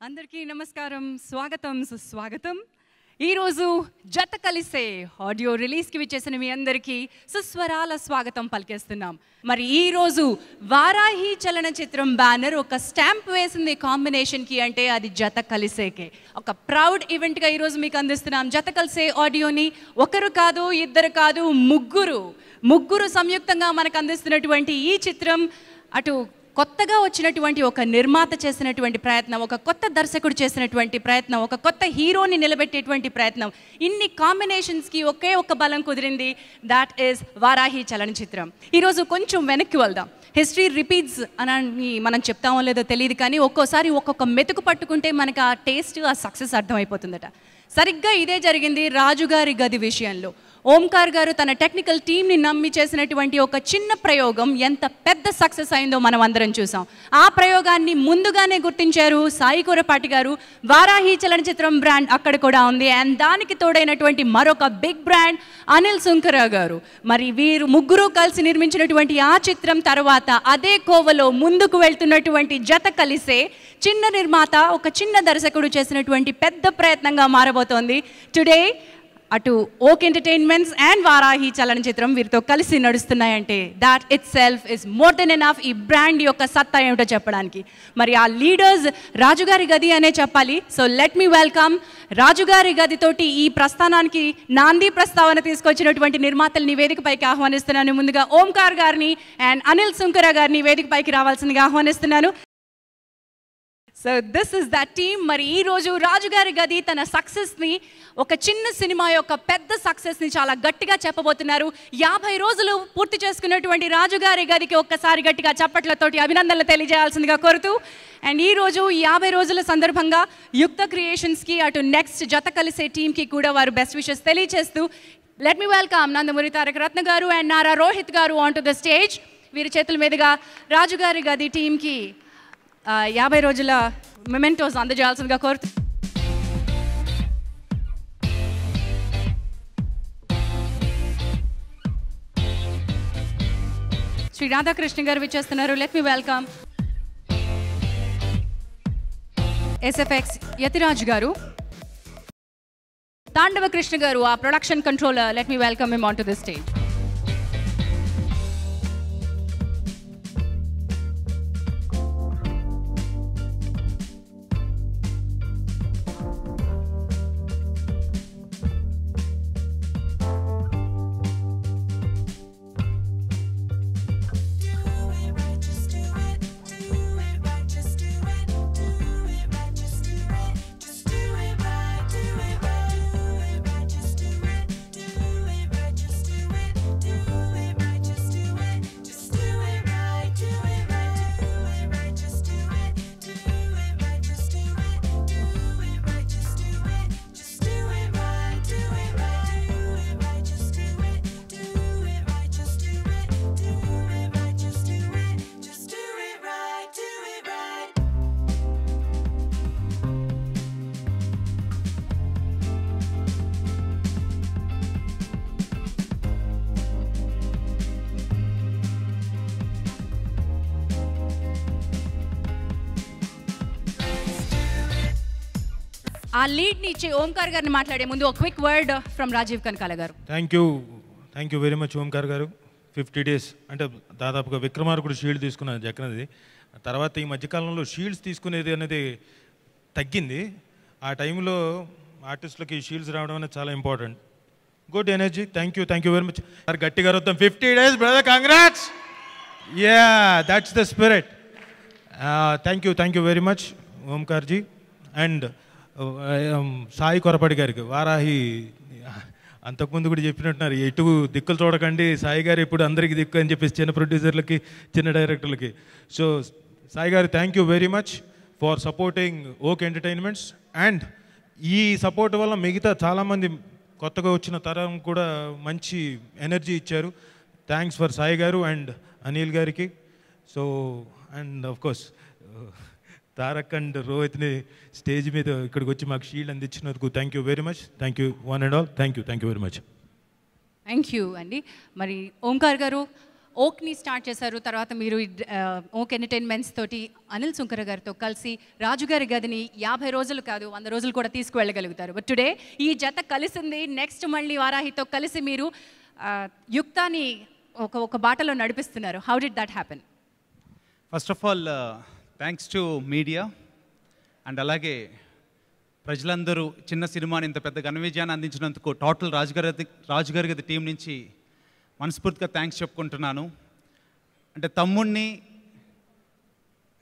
అందరికీ నమస్కారం, స్వాగతం, సుస్వాగతం. ఈరోజు జత కలిసే ఆడియో రిలీజ్కి విచ్చేసిన మీ అందరికీ సుస్వరాల స్వాగతం పలికేస్తున్నాం. మరి ఈరోజు వారాహి చలనచిత్రం బ్యానర్ ఒక స్టాంప్ వేసింది కాంబినేషన్కి, అంటే అది జత కలిసేకే. ఒక ప్రౌడ్ ఈవెంట్గా ఈరోజు మీకు అందిస్తున్నాం జత కలిసే ఆడియోని. ఒకరు కాదు, ఇద్దరు కాదు, ముగ్గురు సంయుక్తంగా మనకు అందిస్తున్నటువంటి ఈ చిత్రం అటు కొత్తగా వచ్చినటువంటి ఒక నిర్మాత చేసినటువంటి ప్రయత్నం, ఒక కొత్త దర్శకుడు చేసినటువంటి ప్రయత్నం, ఒక కొత్త హీరోని నిలబెట్టేటువంటి ప్రయత్నం, ఇన్ని కాంబినేషన్స్కి ఒకే ఒక బలం కుదిరింది. దాట్ ఈస్ వారాహి చలనచిత్రం. ఈరోజు కొంచెం వెనక్కి వెళ్దాం. హిస్టరీ రిపీట్స్ అని మనం చెప్తామో లేదో తెలియదు, కానీ ఒక్కోసారి ఒక్కొక్క మెతుకు పట్టుకుంటే మనకు ఆ టేస్ట్, ఆ సక్సెస్ అర్థమైపోతుందట. సరిగ్గా ఇదే జరిగింది రాజుగారి గది విషయంలో. ఓంకార్ గారు తన టెక్నికల్ టీంని నమ్మి చేసినటువంటి ఒక చిన్న ప్రయోగం ఎంత పెద్ద సక్సెస్ అయిందో మనం అందరం చూసాం. ఆ ప్రయోగాన్ని ముందుగానే గుర్తించారు సాయి కొరపాటి గారు. వారాహి చలనచిత్రం బ్రాండ్ అక్కడ కూడా ఉంది. అండ్ దానికి తోడైనటువంటి మరొక బిగ్ బ్రాండ్ అనిల్ సుంకర గారు. మరి వీరు ముగ్గురు కలిసి నిర్మించినటువంటి ఆ చిత్రం తర్వాత అదే కోవలో ముందుకు వెళ్తున్నటువంటి జత కలిసే చిన్న నిర్మాత, ఒక చిన్న దర్శకుడు చేసినటువంటి పెద్ద ప్రయత్నంగా మారబోతోంది. టుడే అటు ఓక్ ఎంటర్టైన్మెంట్స్ అండ్ వారాహి చలనచిత్రం వీరితో కలిసి నడుస్తున్నాయంటే that itself is more than enough ఈ బ్రాండ్ యొక్క సత్తా ఏమిటో చెప్పడానికి. మరి ఆ లీడర్స్ రాజుగారి గది అనే చెప్పాలి. సో లెట్ మీ వెల్కమ్ రాజుగారి గదితోటి ఈ ప్రస్థానానికి నాంది ప్రస్తావన తీసుకొచ్చినటువంటి నిర్మాతల్ని వేదికపైకి ఆహ్వానిస్తున్నాను. ముందుగా ఓంకార్ గారిని అండ్ అనిల్ సుంకర గారిని వేదికపైకి రావాల్సిందిగా ఆహ్వానిస్తున్నాను. So this is that team. మరి ఈరోజు రాజుగారి గది తన సక్సెస్ని, ఒక చిన్న సినిమా యొక్క పెద్ద సక్సెస్ని చాలా గట్టిగా చెప్పబోతున్నారు. 50 రోజులు పూర్తి చేసుకున్నటువంటి రాజుగారి గదికి ఒక్కసారి గట్టిగా చప్పట్లతోటి అభినందనలు తెలియజేయాల్సిందిగా కోరుతూ, అండ్ ఈరోజు 50 రోజుల సందర్భంగా యుక్త క్రియేషన్స్కి అటు నెక్స్ట్ జత కలిసే టీమ్కి కూడా వారు బెస్ట్ విషెస్ తెలియజేస్తూ let me welcome Nandamuri Taraka రత్న గారు అండ్ నారా రోహిత్ గారు ఆన్ టు ద స్టేజ్. వీరి చేతుల మీదుగా రాజుగారి గది టీమ్కి 50 రోజుల మెమెంటోస్ అందజేయాల్సిందిగా కోరుతూ శ్రీ రాధాకృష్ణ గారు విచ్చేస్తున్నారు. Let me welcome SFX Yathiraj గారు, తాండవ కృష్ణ గారు uh production controller. Let me welcome him on to the stage. ఆ లీడ్ని ఇచ్చి ఓంకార్ గారిని మాట్లాడే ముందు ఒక quick word from Rajeev Kanakala గారు. Thank you very much Omkar గారు. 50 days అంటే దాదాపుగా విక్రమార్కుడు షీల్డ్ తీసుకున్నాను జక్కనది. తర్వాత ఈ మధ్యకాలంలో షీల్డ్స్ తీసుకునేది అనేది తగ్గింది. ఆ టైంలో ఆర్టిస్టులకి షీల్డ్స్ రావడం అనేది చాలా important. Good energy. Thank you very much. గట్టిగా వద్దాం. 50 days brother, congrats. Yeah, that's the spirit. Thank you very much Omkarji. And Sai Korapati గారికి, వారాహి అంతకుముందు కూడా చెప్పినట్టున్నారు, ఎటు దిక్కులు చూడకండి, సాయి గారు ఇప్పుడు అందరికీ దిక్కు అని చెప్పేసి చిన్న ప్రొడ్యూసర్లకి, చిన్న డైరెక్టర్లకి. సో సాయి గారు thank you very much for supporting ఓక్ ఎంటర్టైన్మెంట్స్. అండ్ ఈ సపోర్ట్ వల్ల మిగతా చాలామంది కొత్తగా వచ్చిన తరం కూడా మంచి ఎనర్జీ ఇచ్చారు. థ్యాంక్స్ ఫర్ సాయి గారు అండ్ అనిల్ గారికి. So and of course Tarak and రోహిత్ని స్టేజ్ మీద ఇక్కడికి వచ్చి మాకు షీల్డ్ అందించినందుకు thank you very much. Thank you one and all. Thank you very much. Thank you అండి. మరి ఓంకార్ గారు, ఓక్ని స్టార్ట్ చేశారు, తర్వాత మీరు ఓక్ ఎంటర్టైన్మెంట్స్ తోటి అనిల్ సుంకర గారితో కలిసి రాజుగారి గదిని 50 రోజులు కాదు 100 రోజులు కూడా తీసుకువెళ్ళగలుగుతారు. బట్ టుడే ఈ జత కలిసింది. నెక్స్ట్ మళ్ళీ వారాహితో కలిసి మీరు యుక్తాని ఒక బాటలో నడిపిస్తున్నారు. How did that happen? First of all thanks to media and అలాగే ప్రజలందరూ చిన్న సినిమాని ఇంత పెద్ద ఘన విజయాన్ని అందించినందుకు టోటల్ రాజుగారి గది టీం నుంచి మనస్ఫూర్తిగా థ్యాంక్స్ చెప్పుకుంటున్నాను. అంటే తమ్ముణ్ణి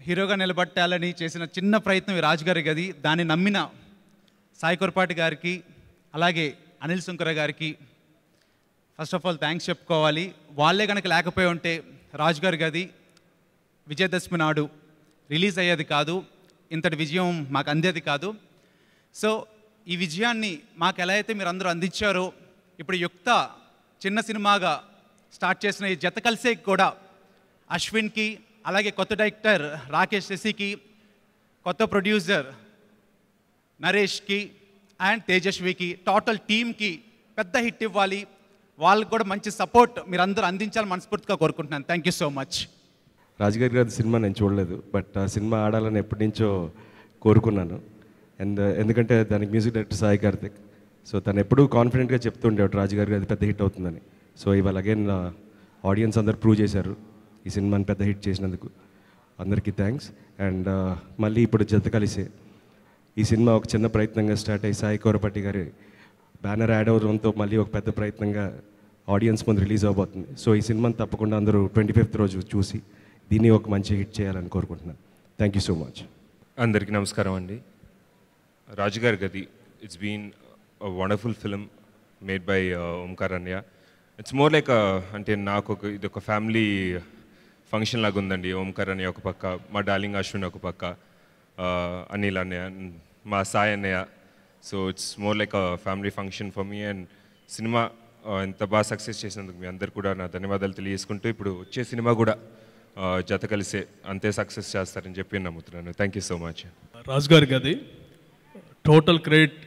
హీరోగా నిలబట్టాలని చేసిన చిన్న ప్రయత్నం ఈ రాజుగారి గది. దాన్ని నమ్మిన సాయి కొరపాటి గారికి అలాగే అనిల్ సుంకర గారికి ఫస్ట్ ఆఫ్ ఆల్ థ్యాంక్స్ చెప్పుకోవాలి. వాళ్ళే కనుక లేకపోయి ఉంటే రాజుగారి గది విజయదశమి నాడు రిలీజ్ అయ్యేది కాదు, ఇంతటి విజయం మాకు అందేది కాదు. సో ఈ విజయాన్ని మాకు ఎలా అయితే మీరు అందరూ అందించారో, ఇప్పుడు యుక్త చిన్న సినిమాగా స్టార్ట్ చేసిన ఈ జత కలిసే కూడా అశ్విన్కి, అలాగే కొత్త డైరెక్టర్ రాకేష్ శశికి, కొత్త ప్రొడ్యూసర్ నరేష్కి అండ్ తేజస్వికి, టోటల్ టీమ్కి పెద్ద హిట్ ఇవ్వాలి. వాళ్ళకి కూడా మంచి సపోర్ట్ మీరు అందరూ అందించాలని మనస్ఫూర్తిగా కోరుకుంటున్నాను. Thank you so much. రాజుగారి గారి సినిమా నేను చూడలేదు, బట్ ఆ సినిమా ఆడాలని ఎప్పటి నుంచో కోరుకున్నాను. అండ్ ఎందుకంటే దానికి music director Sai Karthik, so తను ఎప్పుడూ కాన్ఫిడెంట్గా చెప్తుండేవాడు రాజుగారి గారి పెద్ద హిట్ అవుతుందని. సో ఇవాళ అగైన్ ఆడియన్స్ అందరు ప్రూవ్ చేశారు ఈ సినిమాని పెద్ద హిట్ చేసినందుకు. అందరికీ థ్యాంక్స్. అండ్ మళ్ళీ ఇప్పుడు జత కలిసే ఈ సినిమా ఒక చిన్న ప్రయత్నంగా స్టార్ట్ అయ్యి సాయి కోరపట్టి గారి బ్యానర్ యాడ్ అవడంతో మళ్ళీ ఒక పెద్ద ప్రయత్నంగా ఆడియన్స్ ముందు రిలీజ్ అవబోతుంది. సో ఈ సినిమాని తప్పకుండా అందరూ 25th రోజు చూసి దీన్ని ఒక మంచి హిట్ చేయాలని కోరుకుంటున్నాను. Thank you so much. అందరికీ నమస్కారం అండి. Rajugari Gadhi, it's been a wonderful film made by Omkar అన్య. ఇట్స్ మోర్ లైక్ అంటే నాకు ఇది ఒక ఫ్యామిలీ ఫంక్షన్ లాగా ఉందండి. ఓంకార్ అన్నయ్య ఒక పక్క, మా డార్లింగ్ అశ్విన్ ఒక పక్క, అనిల్ అన్నయ్య, మా సాయి అన్నయ్య. So it's more like a family function for me. And cinema ఎంత బాగా సక్సెస్ చేసినందుకు మీ అందరు కూడా నా ధన్యవాదాలు తెలియజేసుకుంటూ, ఇప్పుడు వచ్చే సినిమా కూడా జత కలిసే అంతే సక్సెస్ చేస్తారని చెప్పి నమ్ముతున్నాను. Thank you so much. రాజుగారి గది total credit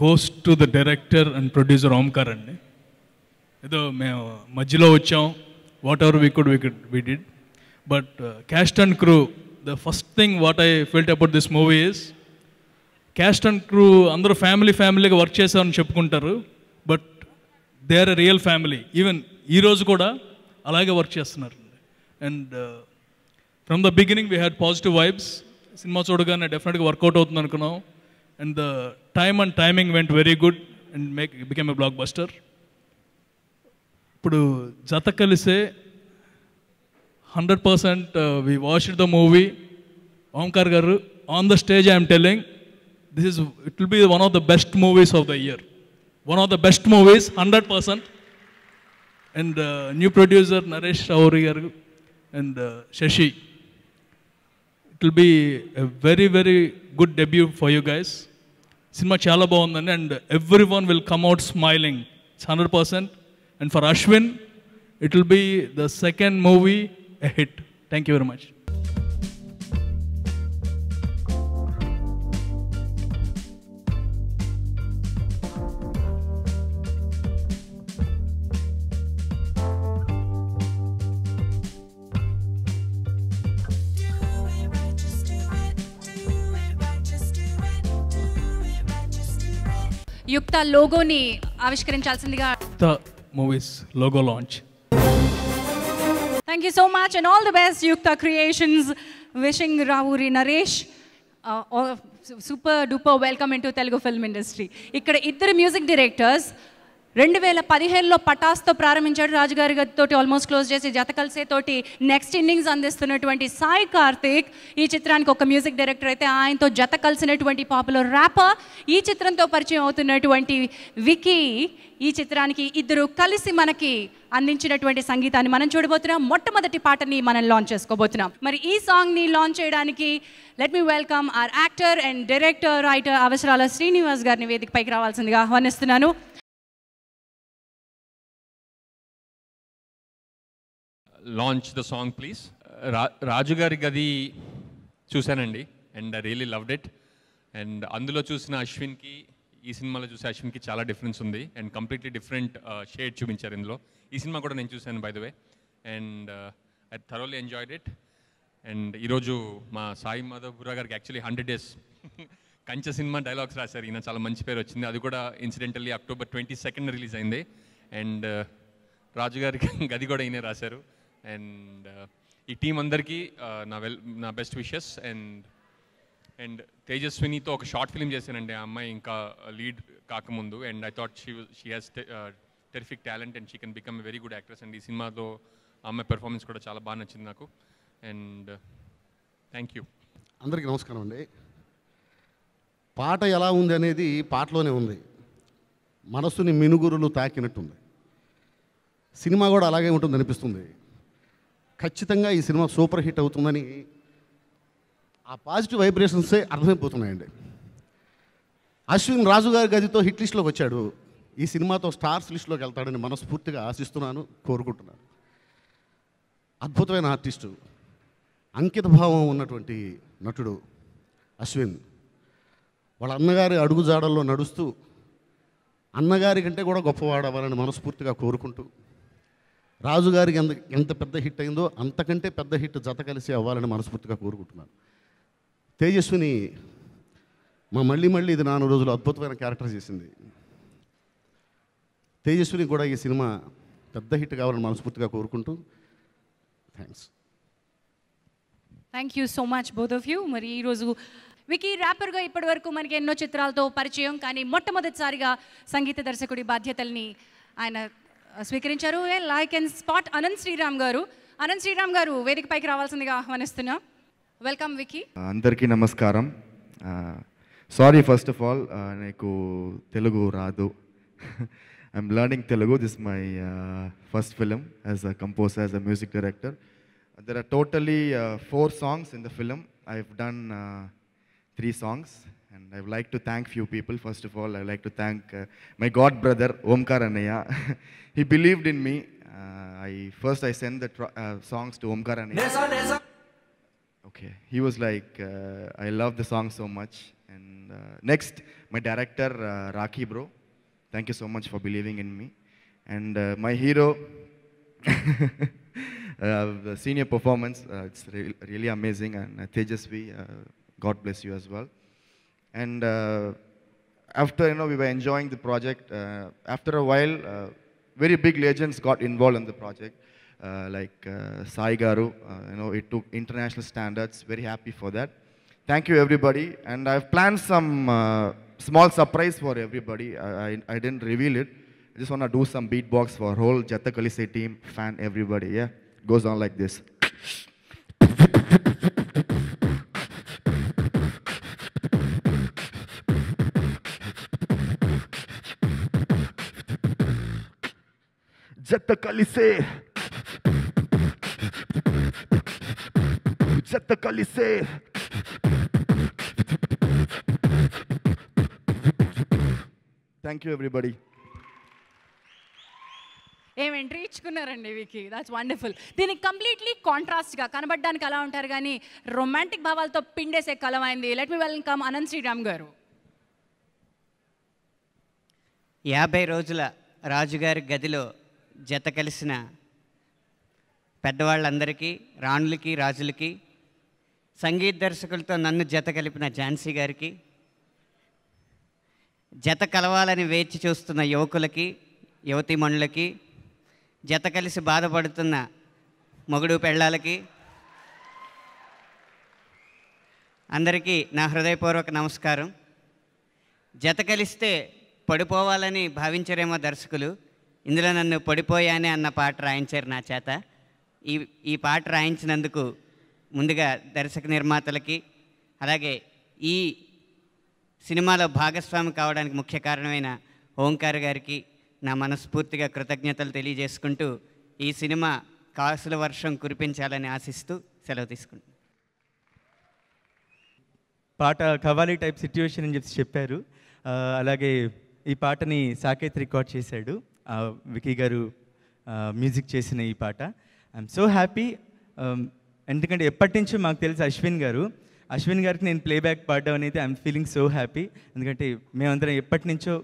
goes to the director and producer Omkar అండి. ఏదో మేము మధ్యలో వచ్చాం, whatever we did. But cast and crew, the first thing what I felt about this movie is cast and crew అందరూ ఫ్యామిలీగా work చేశామని చెప్పుకుంటారు, but they are a real family. Even ఈరోజు కూడా అలాగే వర్క్ చేస్తున్నారు. And from the beginning we had positive vibes. Cinema చూడగానే డెఫినెట్గా వర్కౌట్ అవుతుంది అనుకున్నాం. And the timing went very good and became a blockbuster. ఇప్పుడు జత కలిసే 100% we watched the movie. Omkar గారు on the stage I'm telling it will be one of the best movies of the year. One of the best movies, 100%. And new producer Naresh Rauri garu and Shashi. It will be a very, very good debut for you guys. Cinema chala bagundi and everyone will come out smiling. It's 100%. And for Ashwin, it will be the second movie a hit. Thank you very much. యుక్త లోగోని ఆవిష్కరించాల్సిందిగా The movies logo launch. Thank you so much and all the best, Yukta Creations. Wishing Rauri Naresh super duper welcome into Telugu film industry. ikkada iddaru music directors 2015లో పటాస్తో ప్రారంభించాడు. రాజుగారి తోటి almost close చేసి జత కలిసే తోటి next innings అందిస్తున్నటువంటి సాయి కార్తిక్ ఈ చిత్రానికి ఒక మ్యూజిక్ డైరెక్టర్ అయితే, ఆయనతో జత కలిసినటువంటి పాపులర్ ర్యాపర్, ఈ చిత్రంతో పరిచయం అవుతున్నటువంటి వికీ ఈ చిత్రానికి ఇద్దరు కలిసి మనకి అందించినటువంటి సంగీతాన్ని మనం చూడబోతున్నాం. మొట్టమొదటి పాటని మనం లాంచ్ చేసుకోబోతున్నాం. మరి ఈ సాంగ్ని లాంచ్ చేయడానికి let me welcome our actor and director writer Avasarala Srinivas గారిని వేదికపైకి రావాల్సిందిగా ఆహ్వానిస్తున్నాను. Launch the song please. రాజుగారి గది చూశానండి and I really loved it. And అందులో చూసిన అశ్విన్కి ఈ సినిమాలో చూసే అశ్విన్కి చాలా డిఫరెన్స్ ఉంది అండ్ కంప్లీట్లీ డిఫరెంట్ షేడ్ చూపించారు ఇందులో. ఈ సినిమా కూడా నేను చూశాను by the way. And I thoroughly enjoyed it. And ఈరోజు మా సాయి మాధవ్ బుర్రా గారికి యాక్చువల్లీ 100 days కంచె సినిమా డైలాగ్స్ రాశారు. ఈయన చాలా మంచి పేరు వచ్చింది. అది కూడా ఇన్సిడెంటల్లీ October 22 రిలీజ్ అయింది. అండ్ రాజు గారికి గది కూడా ఈయనే రాశారు. అండ్ ఈ టీం అందరికీ నా బెస్ట్ విషెస్. అండ్ తేజస్వినితో ఒక షార్ట్ ఫిల్మ్ చేశానండి ఆ అమ్మాయి ఇంకా లీడ్ కాకముందు. And I thought she has terrific talent and she can become a very good actress. And ఈ సినిమాలో ఆ అమ్మాయి పెర్ఫార్మెన్స్ కూడా చాలా బాగా నచ్చింది నాకు. And thank you. అందరికీ నమస్కారం అండి. పాట ఎలా ఉంది అనేది పాటలోనే ఉంది. మనస్సుని మినుగురులు తాకినట్టుంది. సినిమా కూడా అలాగే ఉంటుంది అనిపిస్తుంది. ఖచ్చితంగా ఈ సినిమా సూపర్ హిట్ అవుతుందని ఆ పాజిటివ్ వైబ్రేషన్సే అర్థమైపోతున్నాయండి. అశ్విన్ రాజు గారి గదితో హిట్ లిస్ట్లోకి వచ్చాడు. ఈ సినిమాతో స్టార్స్ లిస్ట్లోకి వెళ్తాడని మనస్ఫూర్తిగా ఆశిస్తున్నాను, కోరుకుంటున్నాను. అద్భుతమైన ఆర్టిస్టు, అంకిత భావం ఉన్నటువంటి నటుడు అశ్విన్. వాళ్ళ అన్నగారి అడుగుజాడల్లో నడుస్తూ అన్నగారి కంటే కూడా గొప్పవాడవ్వాలని మనస్ఫూర్తిగా కోరుకుంటూ, రాజుగారికి ఎంత పెద్ద హిట్ అయిందో అంతకంటే పెద్ద హిట్ జత కలిసి అవ్వాలని మనస్ఫూర్తిగా కోరుకుంటున్నాను. తేజస్విని మళ్ళీ ఇది 4 రోజులు అద్భుతమైన క్యారెక్టర్ చేసింది. తేజస్విని కూడా ఈ సినిమా పెద్ద హిట్ కావాలని మనస్ఫూర్తిగా కోరుకుంటూ thanks. Thank you so much both of you. మరి ఈరోజు వికీ ర్యాపర్గా ఇప్పటి వరకు మనకి ఎన్నో చిత్రాలతో పరిచయం, కానీ మొట్టమొదటిసారిగా సంగీత దర్శకుడి బాధ్యతల్ని ఆయన స్వీకరించారు. Like and spot Anant Sriram గారు. అనంత్ శ్రీరామ్ గారు వేదికపైకి రావాల్సిందిగా ఆహ్వానిస్తున్నా. Welcome wiki. అందరికీ నమస్కారం. సారీ ఫస్ట్ ఆఫ్ ఆల్, నాకు తెలుగు రాదు. I'm learning Telugu. This my first film as a composer, as a music director. There are totally 4 songs in the film. I've done 3 songs, and I would like to thank few people. First of all, I would like to thank my god brother Omkar Annaya. He believed in me. I sent the songs to Omkar Annaya. Okay, he was like, I love the song so much. And next, my director Raki bro. Thank you so much for believing in me. And my hero. The senior performance, it's really amazing. And Tejasvi, God bless you as well. And after, we were enjoying the project. After a while, very big legends got involved in the project, like Sai Garu. It took international standards. Very happy for that. Thank you, everybody. And I've planned some small surprise for everybody. I didn't reveal it. I just want to do some beatbox for whole Jata Kalise team, fan, everybody. Yeah. Goes on like this. Jata Kalise. Jata Kalise. Thank you, everybody. ఏం entry ఇచ్చుకున్నారండి Vicky. That's wonderful. దీనికి completely కాంట్రాస్ట్గా కనబడడానికి అలా ఉంటారు, కానీ romantic భావాలతో పిండేసే కలమైంది. Let me welcome Ananth Sriram గారు. 50 రోజుల రాజుగారి గదిలో జత కలిసిన పెద్దవాళ్ళందరికీ, రాణులకి, రాజులకి, సంగీత దర్శకులతో నన్ను జత కలిపిన ఝాన్సీ గారికి, జత కలవాలని వేచి చూస్తున్న యువకులకి, యువతీమణులకి, జత కలిసి బాధపడుతున్న మొగుడు పెళ్ళాలకి అందరికీ నా హృదయపూర్వక నమస్కారం. జత కలిస్తే పడిపోవాలని భావించారేమో దర్శకులు. ఇందులో నన్ను పడిపోయానే అన్న పాట రాయించారు నా చేత. ఈ పాట రాయించినందుకు ముందుగా దర్శక నిర్మాతలకి, అలాగే ఈ సినిమాలో భాగస్వామి కావడానికి ముఖ్య కారణమైన ఓంకార్ గారికి నా మనస్ఫూర్తిగా కృతజ్ఞతలు తెలియజేసుకుంటూ ఈ సినిమా కాసుల వర్షం కురిపించాలని ఆశిస్తూ సెలవు తీసుకుంటాను. పాట కవాలి టైప్ సిట్యుయేషన్ అని చెప్పారు. అలాగే ఈ పాటని సాకేత్ రికార్డ్ చేశాడు. వికీ గారు మ్యూజిక్ చేసిన ఈ పాట. I'm so happy. ఎందుకంటే ఎప్పటి నుంచో మాకు తెలుసు అశ్విన్ గారికి నేను ప్లేబ్యాక్ పాడడం అనేది ఐఎమ్ ఫీలింగ్ సో హ్యాపీ. ఎందుకంటే మేమందరం ఎప్పటి నుంచో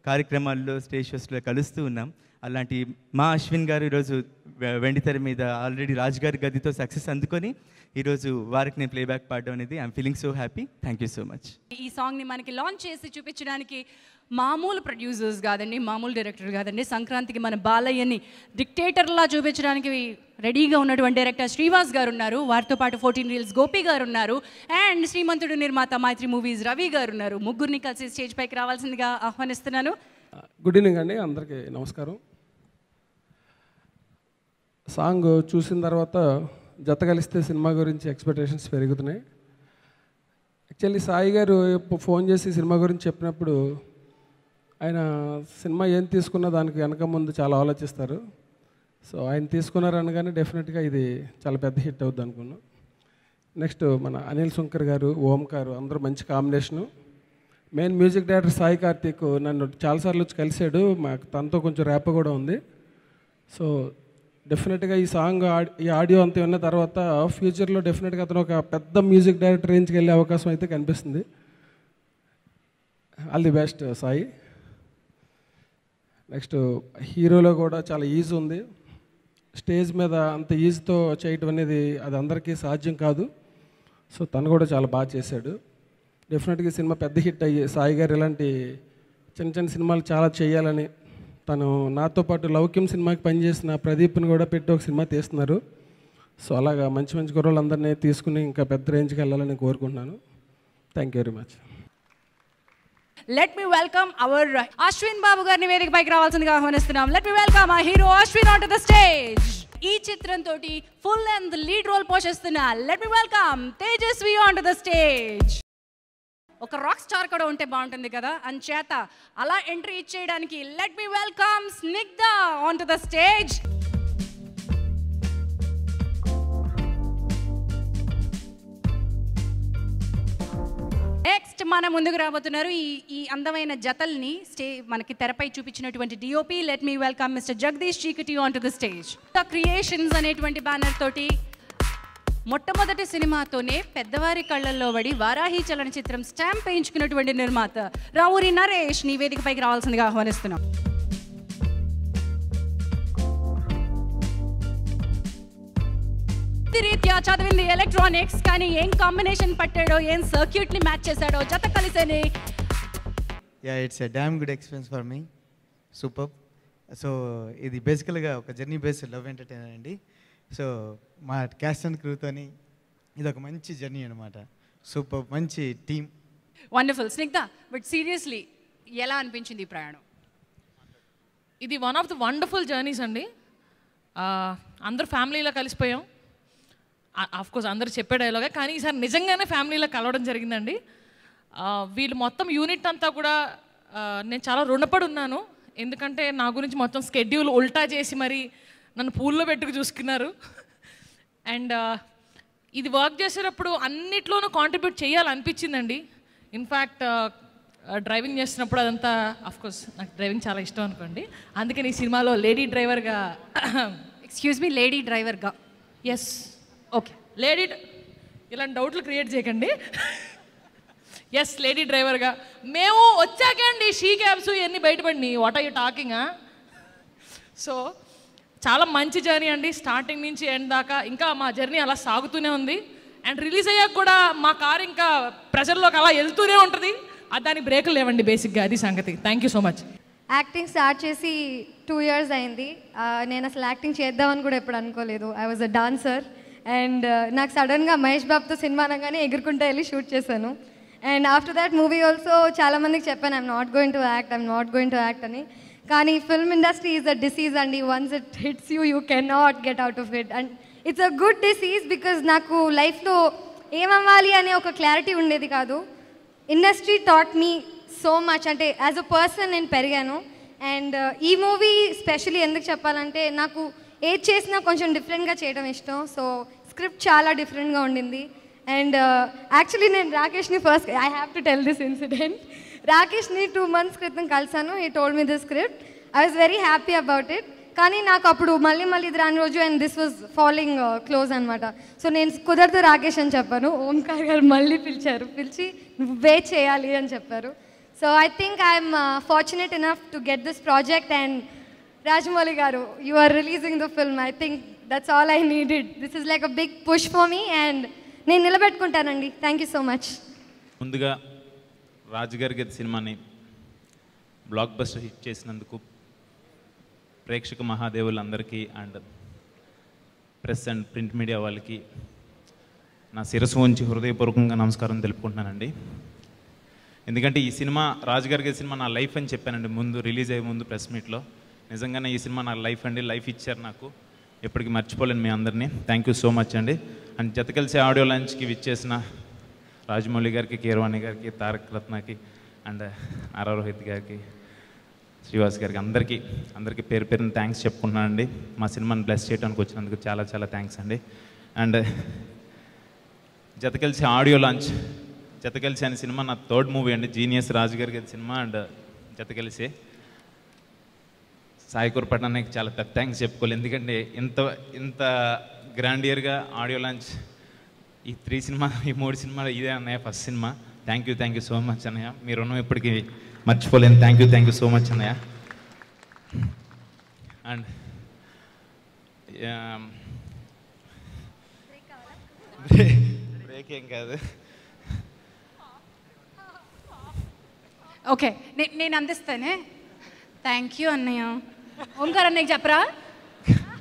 కార్యక్రమాల్లో, స్టేజ్ షోస్లో కలుస్తూ ఉన్నాం. అలాంటి మా అశ్విన్ గారు ఈరోజు వెండితెర మీద ఆల్రెడీ రాజు గారి గదితో సక్సెస్ అందుకొని ఈరోజు వారికి నేను ప్లేబ్యాక్ పాడడం అనేది I'm feeling so happy. Thank you so much. ఈ సాంగ్ని మనకి లాంచ్ చేసి చూపించడానికి మామూలు ప్రొడ్యూసర్స్ కాదండి, మామూలు డైరెక్టర్ కాదండి, సంక్రాంతికి మన బాలయ్యని డిక్టేటర్లా చూపించడానికి రెడీగా ఉన్నటువంటి డైరెక్టర్ శ్రీవాస్ గారు ఉన్నారు. వారితో పాటు 14 Reels గోపి గారు ఉన్నారు. అండ్ శ్రీమంతుడు నిర్మాత మైత్రి మూవీస్ రవి గారు ఉన్నారు. ముగ్గురిని కలిసి స్టేజ్ పైకి రావాల్సిందిగా ఆహ్వానిస్తున్నాను. గుడ్ ఈవినింగ్ అండి, అందరికీ నమస్కారం. సాంగ్ చూసిన తర్వాత జత కలిస్తే సినిమా గురించి ఎక్స్పెక్టేషన్స్ పెరుగుతున్నాయి. యాక్చువల్లీ సాయి గారు ఫోన్ చేసి సినిమా గురించి చెప్పినప్పుడు ఆయన సినిమా ఏం తీసుకున్నా దానికి వెనక ముందు చాలా ఆలోచిస్తారు. సో ఆయన తీసుకున్నారు అనగానే డెఫినెట్గా ఇది చాలా పెద్ద హిట్ అవుద్ది అనుకున్నాం. నెక్స్ట్ మన అనిల్ శంకర్ గారు, ఓంకార్ అందరూ మంచి combination. Main music director Sai Karthik నన్ను చాలాసార్లు వచ్చి కలిశాడు, మాకు తనతో కొంచెం ర్యాప్ కూడా ఉంది. సో డెఫినెట్గా ఈ సాంగ్ ఈ ఆడియో అంతా విన్న తర్వాత ఫ్యూచర్లో డెఫినెట్గా అతను ఒక పెద్ద మ్యూజిక్ డైరెక్టర్ రేంజ్కి వెళ్ళే అవకాశం అయితే కనిపిస్తుంది. All the best Sai. Next హీరోలో కూడా చాలా ఈజీ ఉంది. స్టేజ్ మీద అంత ఈజీతో చేయటం అనేది అది అందరికీ సాధ్యం కాదు. సో తను కూడా చాలా బాగా చేశాడు. డెఫినెట్గా సినిమా పెద్ద హిట్ అయ్యి సాయి గారు ఇలాంటి చిన్న చిన్న సినిమాలు చాలా చేయాలని తను నాతో పాటు లౌక్యం సినిమాకి పనిచేసిన ప్రదీప్ని కూడా పెట్టి ఒక సినిమా తీస్తున్నారు. సో అలాగా మంచి మంచి కుర్రోళ్ళందరినీ తీసుకుని ఇంకా పెద్ద రేంజ్కి వెళ్ళాలని కోరుకుంటున్నాను. Thank you very much. Let me welcome our Ashwin Babu గారిని వేదిక పైకి రావాల్సిందిగా ఆహ్వానిస్తున్నాం. Let me welcome uh hero Ashwin on to the stage. ఈ చిత్రంతో ఫుల్ అండ్ లీడ్ రోల్ పోషిస్తున్న let me welcome Tejaswi on to the stage. ఒక రాక్ స్టార్ కూడా ఉంటే బాగుంటుంది కదా, అంచేత అలా ఎంట్రీ ఇచ్చేయడానికి let me welcome Snigdha on to the stage. Next మన ముందుకు రాబోతున్నారు ఈ అందమైన జతల్ని మనకి తెరపై చూపించినటువంటి DOP. Let me welcome mister Jagadeesh Cheekati on to the stage. Creations అనేటువంటి బ్యానర్ తోటి మొట్టమొదటి సినిమాతోనే పెద్దవారి కళ్ళల్లో పడి వారాహి చలనచిత్రం స్టాంప్ వేయించుకున్నటువంటి నిర్మాత రావూరి నరేష్ ని వేదిక పైకి రావాల్సిందిగా ఆహ్వానిస్తున్నాం. రీత్యా చదివింది ఎలక్ట్రానిక్స్, కానీ ఏం కాంబినేషన్ పట్టాడో, ఏం సర్క్యూట్ ని మ్యాచ్ చేశాడో జత కలిసేనే. Yeah, it's a damn good experience for me. Super. So ఇది బేసికల్గా ఒక జర్నీ బేస్డ్ లవ్ ఎంటర్టైనర్ అండి. సో మా క్యాస్ట్ అండ్ క్రూతోని ఇది ఒక మంచి జర్నీ అనమాట. సూపర్, మంచి team. Wonderful. Snigdha, but seriously ఎలా అనిపించింది ఈ ప్రయాణం? ఇది one of the wonderful journeys అండి. అందరూ ఫ్యామిలీలో కలిసిపోయాం. ఆఫ్కోర్స్ అందరూ చెప్పే డైలాగే, కానీ ఈసారి నిజంగానే ఫ్యామిలీలో కలవడం జరిగిందండి. వీళ్ళు మొత్తం యూనిట్ అంతా కూడా నేను చాలా రుణపడి ఉన్నాను. ఎందుకంటే నా గురించి మొత్తం స్కెడ్యూల్ ఉల్టా చేసి మరి నన్ను పూల్లో పెట్టుకు చూసుకున్నారు. అండ్ ఇది వర్క్ చేసేటప్పుడు అన్నిట్లోనూ కాంట్రిబ్యూట్ చేయాలనిపించిందండి. ఇన్ఫ్యాక్ట్ డ్రైవింగ్ చేస్తున్నప్పుడు అదంతా, ఆఫ్కోర్స్ నాకు డ్రైవింగ్ చాలా ఇష్టం అనుకోండి, అందుకని ఈ సినిమాలో లేడీ డ్రైవర్గా ఎక్స్క్యూజ్ మీ, లేడీ డ్రైవర్గా. ఎస్, ఓకే, లేడీ, ఇలాంటి డౌట్లు క్రియేట్ చేయకండి. ఎస్, లేడీ డ్రైవర్గా మేము వచ్చాకండి షీ క్యాబ్స్ ఇవన్నీ బయటపడినాయి. What are you talking? So చాలా మంచి జర్నీ అండి, స్టార్టింగ్ నుంచి ఎండ్ దాకా. ఇంకా మా జర్నీ అలా సాగుతూనే ఉంది. అండ్ రిలీజ్ అయ్యాక కూడా మా కార్ ఇంకా ప్రజల్లోకి అలా వెళ్తూనే ఉంటుంది. దానికి బ్రేకులు లేవండి బేసిక్గా, అది సంగతి. Thank you so much. Acting start చేసి 2 years అయింది. నేను అసలు యాక్టింగ్ చేద్దామని కూడా ఎప్పుడు అనుకోలేదు. I was a dancer. And నాకు సడన్గా మహేష్ బాబుతో సినిమా అనగానే ఎగురుకుంటూ వెళ్ళి షూట్ చేశాను. And after that movie also చాలామందికి చెప్పాను I'm not going to act అని. కానీ film industry is a disease అండి. Once it hits you can not get out of it. And it's a good disease because నాకు లైఫ్లో ఏమవ్వాలి అనే ఒక క్లారిటీ ఉండేది కాదు. Industry taught me so much. అంటే యాజ్ అ పర్సన్ నేను పెరిగాను. అండ్ ఈ మూవీ స్పెషల్లీ ఎందుకు చెప్పాలంటే నాకు ఏది చేసినా కొంచెం డిఫరెంట్గా చేయడం ఇష్టం. సో స్క్రిప్ట్ చాలా డిఫరెంట్గా ఉండింది. అండ్ యాక్చువల్లీ నేను రాకేష్ని first, I have to tell this incident. రాకేష్ని 2 months క్రితం కలిసాను. He told me this script. I was very happy about it. కానీ నాకు అప్పుడు మళ్ళీ ఇది రాని రోజు and this was following close అనమాట. సో నేను కుదరదు రాకేష్ అని చెప్పాను. ఓంకార్ గారు మళ్ళీ పిలిచి నువ్వు వెయిట్ చేయాలి అని చెప్పారు. So I think I'm fortunate enough to get this project. And Rajmouli garu, you are releasing the film. I think that's all I needed. This is like a big push for me and నేను నిలబెట్టుకుంటానండి. Thank you so much. ముందుగా రాజుగారి గది సినిమాని blockbuster hit చేసినందుకు ప్రేక్షక మహాదేవులందరికీ and press and print media వాళ్ళకి నా శిరస్సు ఉంచి హృదయపూర్వకంగా నమస్కారం తెలుపుకుంటున్నానండి. ఎందుకంటే ఈ సినిమా రాజుగారి గది సినిమా నా లైఫ్ అని చెప్పానండి ముందు రిలీజ్ అయ్యే ముందు ప్రెస్ మీట్లో. నిజంగానే ఈ సినిమా నా లైఫ్ అండి, లైఫ్ ఇచ్చారు నాకు, ఎప్పటికీ మర్చిపోలేను మీ అందరినీ. థ్యాంక్ యూ సో మచ్ అండి. అండ్ జత కలిసి ఆడియో లాంచ్కి విచ్చేసిన రాజమౌళి గారికి, కీరవాణి గారికి, తారక్ రత్నకి అండ్ ఆర్ఆర్ రోహిత్ గారికి, శ్రీవాస్ గారికి అందరికీ పేరు పేరుని థ్యాంక్స్ చెప్పుకుంటున్నానండి. మా సినిమాని బ్లెస్ చేయడానికి వచ్చినందుకు చాలా చాలా థ్యాంక్స్ అండి. అండ్ జత కలిసి ఆడియో లాంచ్, జత కలిసి అనే సినిమా నా థర్డ్ మూవీ అండి. జీనియస్ రాజుగారి గారి సినిమా అండ్ జత కలిసి సాయికూర్ పట్టణానికి చాలా పెద్ద థ్యాంక్స్ చెప్పుకోవాలి. ఎందుకంటే ఇంత గ్రాండియర్గా ఆడియో లాంచ్ ఈ 3 సినిమాలు ఇదే అన్నయ్య first cinema. Thank you so much అన్నయ్య. మీ రుణం ఇప్పటికీ మర్చిపోలేను. థ్యాంక్ యూ సో మచ్ అన్నయ్య. అండ్ బ్రేక్ ఏం కాదు. ఓకే, నేను అందిస్తానే. థ్యాంక్ యూ అన్నయ్య. ఓంకార్ అన్నయ్యకి చెప్పరా?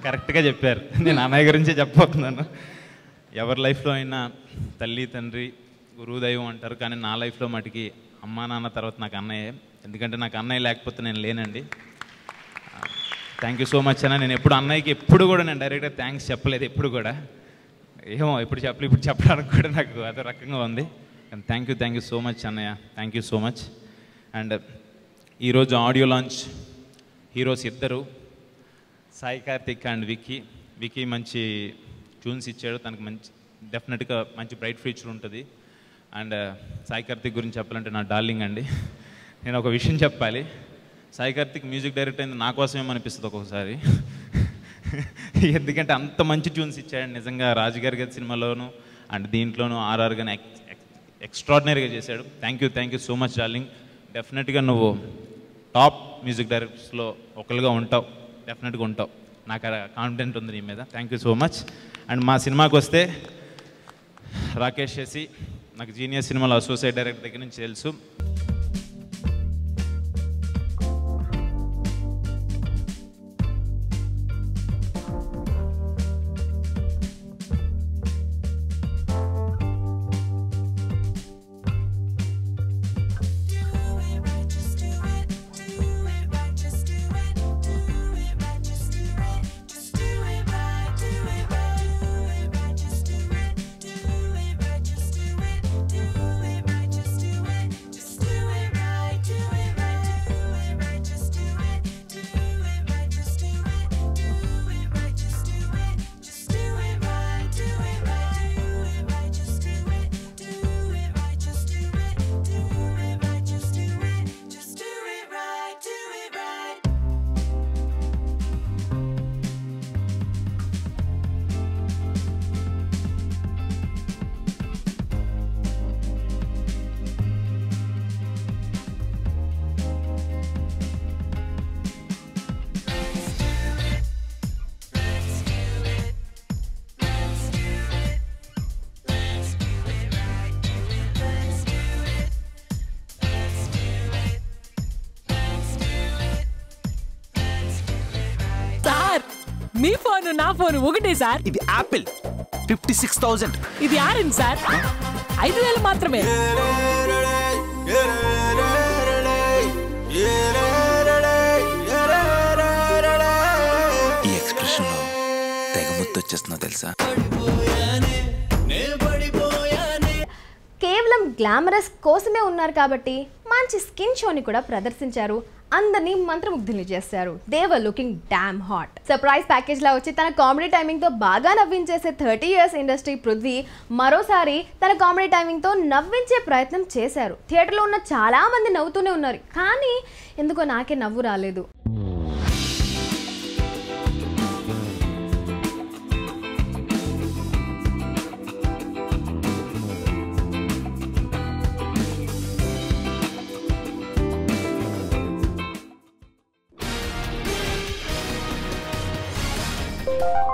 కరెక్ట్గా చెప్పారు. నేను అన్నయ్య గురించే చెప్పబోతున్నాను. ఎవరి లైఫ్లో అయినా తల్లి తండ్రి గురువు దైవం అంటారు, కానీ నా లైఫ్లో మటుకి అమ్మా నాన్న తర్వాత నాకు అన్నయ్యే. ఎందుకంటే నాకు అన్నయ్య లేకపోతే నేను లేనండి. థ్యాంక్ యూ సో మచ్ అన్న. నేను ఎప్పుడు అన్నయ్యకి ఎప్పుడు కూడా నేను డైరెక్ట్గా థ్యాంక్స్ చెప్పలేదు ఎప్పుడు కూడా. ఏమో ఇప్పుడు చెప్పడానికి కూడా నాకు అదే రకంగా ఉంది. కానీ థ్యాంక్ యూ సో మచ్ అన్నయ్య. Thank you so much. And ఈరోజు ఆడియో లాంచ్ హీరోస్ ఇద్దరు, సాయి కార్తిక్ అండ్ వికీ మంచి ట్యూన్స్ ఇచ్చాడు. తనకు డెఫినెట్గా మంచి బ్రైట్ ఫ్యూచర్ ఉంటుంది. అండ్ సాయి కార్తిక్ గురించి చెప్పాలంటే నా డార్లింగ్ అండి. నేను ఒక విషయం చెప్పాలి. సాయి కార్తిక్ మ్యూజిక్ డైరెక్టర్ అయింది నా కోసమేమో అనిపిస్తుంది ఒక్కొక్కసారి. ఎందుకంటే అంత మంచి ట్యూన్స్ ఇచ్చాడు నిజంగా. రాజుగారి గది సినిమాలోను అండ్ దీంట్లోనూ ఆర్ఆర్ గాని ఎక్స్ట్రాడినరీగా చేశాడు. Thank you so much darling. డెఫినెట్గా నువ్వు టాప్ మ్యూజిక్ డైరెక్టర్స్లో ఒకరుగా ఉంటావు, డెఫినెట్గా ఉంటావు. నాకు కాన్ఫిడెంట్ ఉంది నీ మీద. Thank you so much. And మా సినిమాకి వస్తే రాకేష్ చేసి నాకు జీనియస్ సినిమాలో అసోసియేట్ డైరెక్టర్ దగ్గర నుంచి తెలుసు. మీ ఫోన్ నా ఫోన్ ఒకటే సార్. ఇది యాపిల్ 56,000. ఇది ఆరెంజ్ సార్ 5,000 మాత్రమే. ఈ ఎక్స్ప్రెషన్ లో తెగ ముద్దొచ్చేస్తున్నా తెలుసా. కేవలం గ్లామరస్ కోసమే ఉన్నారు కాబట్టి మంచి స్కిన్ షోని కూడా ప్రదర్శించారు. అందరినీ మంత్రముగ్ధుల్ని చేశారు. They were looking damn hot. Surprise package లా వచ్చి తన కామెడీ టైమింగ్ తో బాగా నవ్వించేసే 30 years ఇండస్ట్రీ పృథ్వీ మరోసారి తన కామెడీ టైమింగ్ తో నవ్వించే ప్రయత్నం చేశారు. థియేటర్లో ఉన్న చాలా మంది నవ్వుతూనే ఉన్నారు, కానీ ఎందుకో నాకే నవ్వు రాలేదు. you.